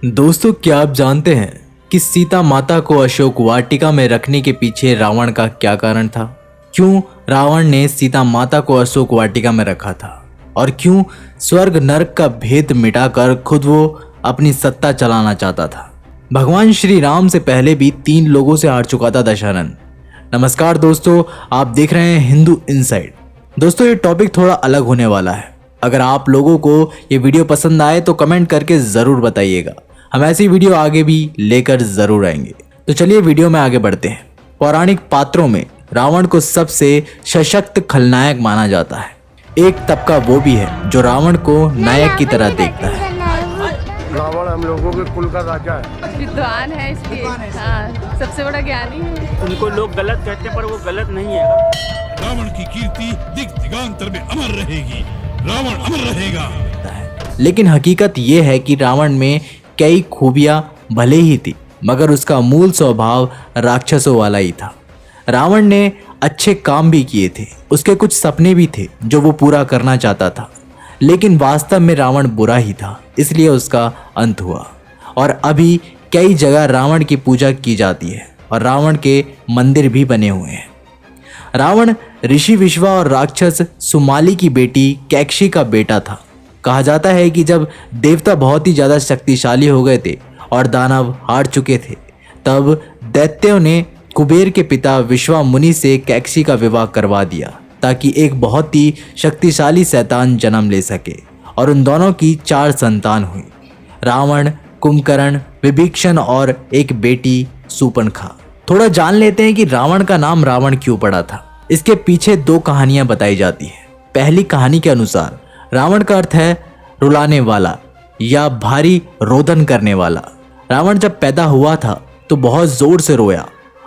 दोस्तों, क्या आप जानते हैं कि सीता माता को अशोक वाटिका में रखने के पीछे रावण का क्या कारण था? क्यों रावण ने सीता माता को अशोक वाटिका में रखा था? और क्यों स्वर्ग नरक का भेद मिटाकर खुद वो अपनी सत्ता चलाना चाहता था? भगवान श्री राम से पहले भी 3 लोगों से हार चुका था दशरथ। नमस्कार दोस्तों, आप देख रहे हैं हिंदू इनसाइड। दोस्तों, ये टॉपिक थोड़ा अलग होने वाला है। अगर आप लोगों को ये वीडियो पसंद आए तो कमेंट करके ज़रूर बताइएगा। हम ऐसी वीडियो आगे भी लेकर ज़रूर आएंगे। तो चलिए वीडियो में आगे बढ़ते हैं। पौराणिक पात्रों में रावण को सबसे सशक्त खलनायक माना जाता है। एक तबका वो भी है जो रावण को नायक की तरह देखता है। रावण हम लोगों के कुल का राजा है, विद्वान है इसलिए, हाँ, सबसे बड़ा ज्ञानी है। उनको लोग गलत कहते हैं पर वो गलत नहीं है। रावण की कीर्ति दिग दिगांतर में अमर रहेगी। रावण अमर रहेगा। लेकिन हकीकत ये है कि रावण में कई खूबियां भले ही थी, मगर उसका मूल स्वभाव राक्षसों वाला ही था। रावण ने अच्छे काम भी किए थे, उसके कुछ सपने भी थे जो वो पूरा करना चाहता था, लेकिन वास्तव में रावण बुरा ही था, इसलिए उसका अंत हुआ। और अभी कई जगह रावण की पूजा की जाती है और रावण के मंदिर भी बने हुए हैं। रावण ऋषि विश्वा और राक्षस सुमाली की बेटी कैकशी का बेटा था। कहा जाता है कि जब देवता बहुत ही ज़्यादा शक्तिशाली हो गए थे और दानव हार चुके थे, तब दैत्यों ने कुबेर के पिता विश्वा मुनि से कैकशी का विवाह करवा दिया ताकि एक बहुत ही शक्तिशाली शैतान जन्म ले सके। और उन दोनों की 4 संतान हुई, रावण, कुंभकर्ण, विभीषण और एक बेटी शूर्पणखा। थोड़ा जान लेते हैं कि रावण का नाम रावण क्यों पड़ा था। इसके पीछे 2 कहानियां बताई जाती है। पहली कहानी के अनुसार रावण का अर्थ है रुलाने वाला या भारी रोदन करने वाला। रावण जब पैदा हुआ था तो बहुत जोर से रोया।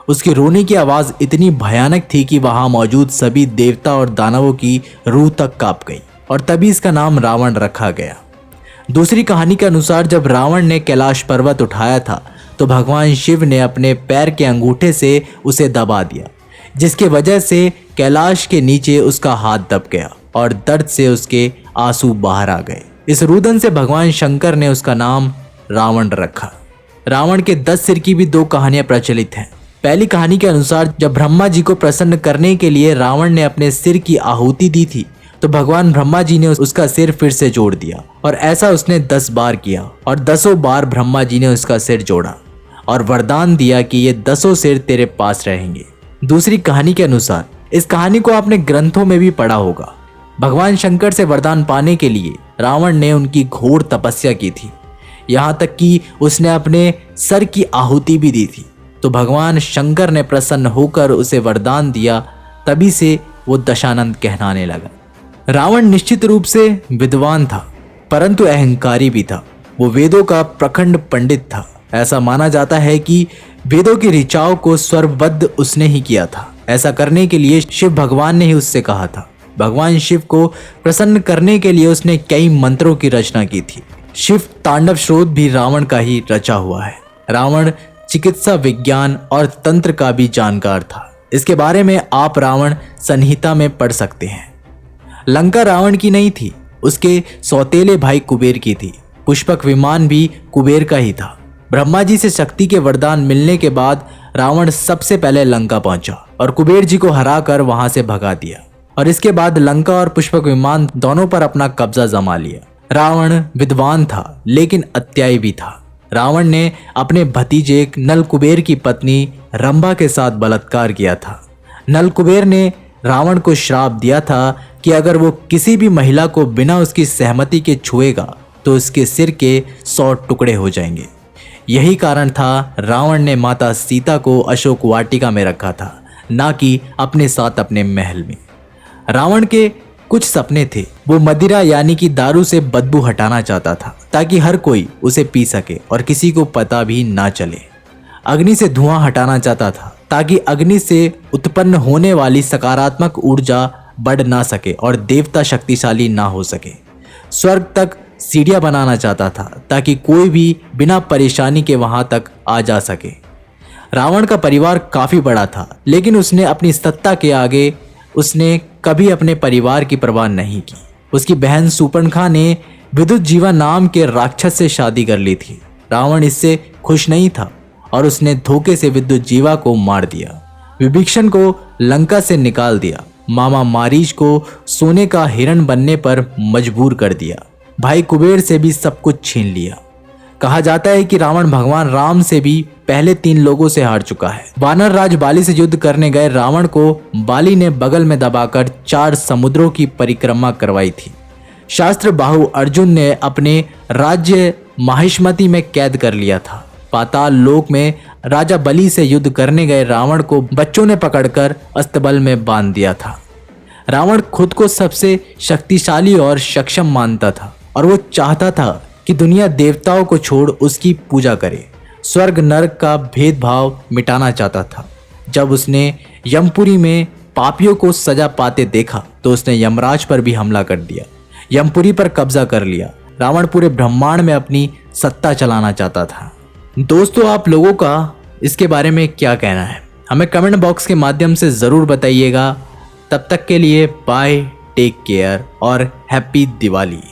उसकी रोने की आवाज़ इतनी भयानक थी कि वहां मौजूद सभी देवता और दानवों की रूह तक कांप गई, और तभी इसका नाम रावण रखा गया। दूसरी कहानी के अनुसार जब रावण ने कैलाश पर्वत उठाया था तो भगवान शिव ने अपने पैर के अंगूठे से उसे दबा दिया, जिसके वजह से कैलाश के नीचे उसका हाथ दब गया और दर्द से उसके आंसू बाहर आ गए। इस रुदन से भगवान शंकर ने उसका नाम रावण रखा। रावण के 10 सिर की भी 2 कहानियां प्रचलित हैं। पहली कहानी के अनुसार जब ब्रह्मा जी को प्रसन्न करने के लिए रावण ने अपने सिर की आहुति दी थी तो भगवान ब्रह्मा जी ने उसका सिर फिर से जोड़ दिया, और ऐसा उसने 10 बार किया, और 10 बार ब्रह्मा जी ने उसका सिर जोड़ा और वरदान दिया कि ये 10 सिर तेरे पास रहेंगे। दूसरी कहानी के अनुसार, इस कहानी को आपने ग्रंथों में भी पढ़ा होगा, भगवान शंकर से वरदान पाने के लिए रावण ने उनकी घोर तपस्या की थी, यहाँ तक कि उसने अपने सर की आहुति भी दी थी। तो भगवान शंकर ने प्रसन्न होकर उसे वरदान दिया, तभी से वो दशानंद कहलाने लगा। रावण निश्चित रूप से विद्वान था, परंतु अहंकारी भी था। वो वेदों का प्रखंड पंडित था। ऐसा माना जाता है कि वेदों की ऋचाओं को स्वरबद्ध उसने ही किया था। ऐसा करने के लिए शिव भगवान ने ही उससे कहा था। भगवान शिव को प्रसन्न करने के लिए उसने कई मंत्रों की रचना की थी। शिव तांडव स्रोत भी रावण का ही रचा हुआ है। रावण चिकित्सा विज्ञान और तंत्र का भी जानकार था। इसके बारे में आप रावण संहिता में पढ़ सकते हैं। लंका रावण की नहीं थी, उसके सौतेले भाई कुबेर की थी। पुष्पक विमान भी कुबेर का ही था। ब्रह्मा जी से शक्ति के वरदान मिलने के बाद रावण सबसे पहले लंका पहुंचा और कुबेर जी को हराकर वहां से भगा दिया, और इसके बाद लंका और पुष्पक विमान दोनों पर अपना कब्जा जमा लिया। रावण विद्वान था लेकिन अत्यायी भी था। रावण ने अपने भतीजे नल कुबेर की पत्नी रंभा के साथ बलात्कार किया था। नल कुबेर ने रावण को श्राप दिया था कि अगर वो किसी भी महिला को बिना उसकी सहमति के छुएगा तो उसके सिर के 100 टुकड़े हो जाएंगे। यही कारण था रावण ने माता सीता को अशोक वाटिका में रखा था, ना कि अपने साथ अपने महल में। रावण के कुछ सपने थे। वो मदिरा यानी कि दारू से बदबू हटाना चाहता था ताकि हर कोई उसे पी सके और किसी को पता भी ना चले। अग्नि से धुआं हटाना चाहता था ताकि अग्नि से उत्पन्न होने वाली सकारात्मक ऊर्जा बढ़ ना सके और देवता शक्तिशाली ना हो सके। स्वर्ग तक सीढ़ियां बनाना चाहता था ताकि कोई भी बिना परेशानी के वहां तक आ जा सके। रावण का परिवार काफी बड़ा था, लेकिन उसने अपनी सत्ता के आगे उसने कभी अपने परिवार की परवाह नहीं की। उसकी बहन शूर्पणखा ने विद्युत जीवा नाम के राक्षस से शादी कर ली थी। रावण इससे खुश नहीं था और उसने धोखे से विद्युत जीवा को मार दिया, विभीषण को लंका से निकाल दिया, मामा मारीच को सोने का हिरण बनने पर मजबूर कर दिया, भाई कुबेर से भी सब कुछ छीन लिया। कहा जाता है कि रावण भगवान राम से भी पहले 3 लोगों से हार चुका है। वानर राज बाली से युद्ध करने गए रावण को बाली ने बगल में दबाकर 4 समुद्रों की परिक्रमा करवाई थी। शास्त्र बाहु अर्जुन ने अपने राज्य माहिष्मति में कैद कर लिया था। पाताल लोक में राजा बलि से युद्ध करने गए रावण को बच्चों ने पकड़कर अस्तबल में बांध दिया था। रावण खुद को सबसे शक्तिशाली और सक्षम मानता था और वो चाहता था कि दुनिया देवताओं को छोड़ उसकी पूजा करे। स्वर्ग नरक का भेदभाव मिटाना चाहता था। जब उसने यमपुरी में पापियों को सजा पाते देखा तो उसने यमराज पर भी हमला कर दिया, यमपुरी पर कब्जा कर लिया। रावण पूरे ब्रह्मांड में अपनी सत्ता चलाना चाहता था। दोस्तों, आप लोगों का इसके बारे में क्या कहना है, हमें कमेंट बॉक्स के माध्यम से ज़रूर बताइएगा। तब तक के लिए बाय, टेक केयर और हैप्पी दिवाली।